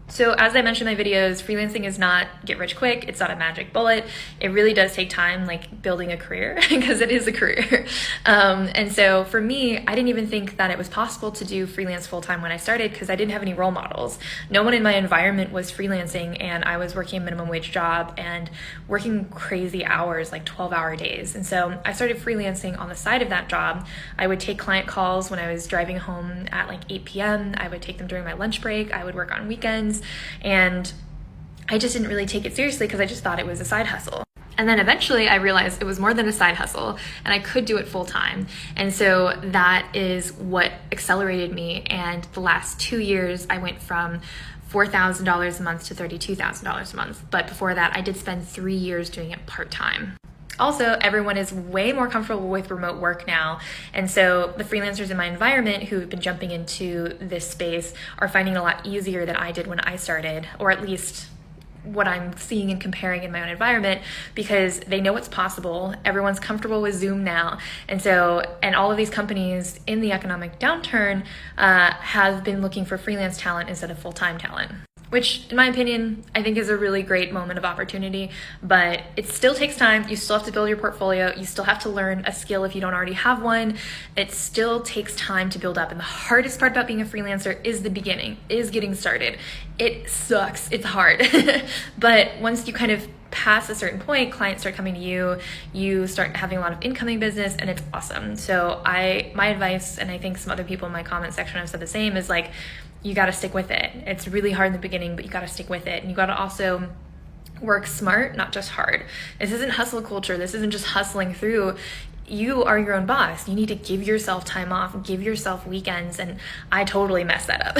So as I mentioned in my videos, freelancing is not get rich quick. It's not a magic bullet. It really does take time, like building a career, because it is a career. And so for me, I didn't even think that it was possible to do freelance full-time when I started, because I didn't have any role models. No one in my environment was freelancing, and I was working a minimum wage job and working crazy hours, like 12-hour days. And so I started freelancing on the side of that job. I would take client calls when I was driving home at like 8 p.m. I would take them during my lunch break. I would work on weekends. And I just didn't really take it seriously because I just thought it was a side hustle. And then eventually I realized it was more than a side hustle and I could do it full time. And so that is what accelerated me. And the last 2 years, I went from $4,000 a month to $32,000 a month. But before that, I did spend 3 years doing it part-time. Also, everyone is way more comfortable with remote work now. And so the freelancers in my environment who have been jumping into this space are finding it a lot easier than I did when I started, or at least what I'm seeing and comparing in my own environment, because they know what's possible. Everyone's comfortable with Zoom now. And all of these companies in the economic downturn have been looking for freelance talent instead of full-time talent, which in my opinion, I think is a really great moment of opportunity, but it still takes time. You still have to build your portfolio. You still have to learn a skill if you don't already have one. It still takes time to build up. And the hardest part about being a freelancer is the beginning, is getting started. It sucks, it's hard. But once you kind of pass a certain point, clients start coming to you, you start having a lot of incoming business, and it's awesome. So my advice, and I think some other people in my comment section have said the same, is like, you got to stick with it. It's really hard in the beginning, but you got to stick with it. And you got to also work smart, not just hard. This isn't hustle culture. This isn't just hustling through. You are your own boss. You need to give yourself time off, give yourself weekends. And I totally messed that up.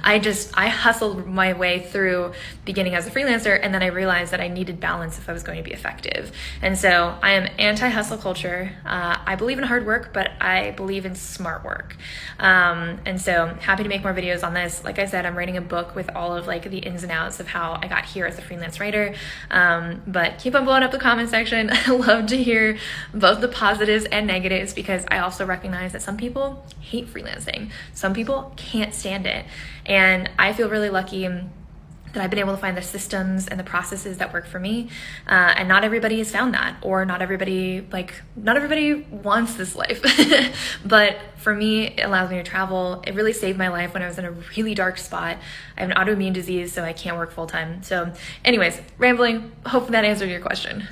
I hustled my way through beginning as a freelancer. And then I realized that I needed balance if I was going to be effective. And so I am anti-hustle culture. I believe in hard work, but I believe in smart work. And so happy to make more videos on this. Like I said, I'm writing a book with all of like the ins and outs of how I got here as a freelance writer. But keep on blowing up the comment section. I love to hear both the positives and negatives, because I also recognize that some people hate freelancing. Some people can't stand it. And I feel really lucky that I've been able to find the systems and the processes that work for me. And not everybody has found that, or not everybody wants this life. But for me, it allows me to travel. It really saved my life when I was in a really dark spot. I have an autoimmune disease, so I can't work full time. So anyways, rambling. Hope that answered your question.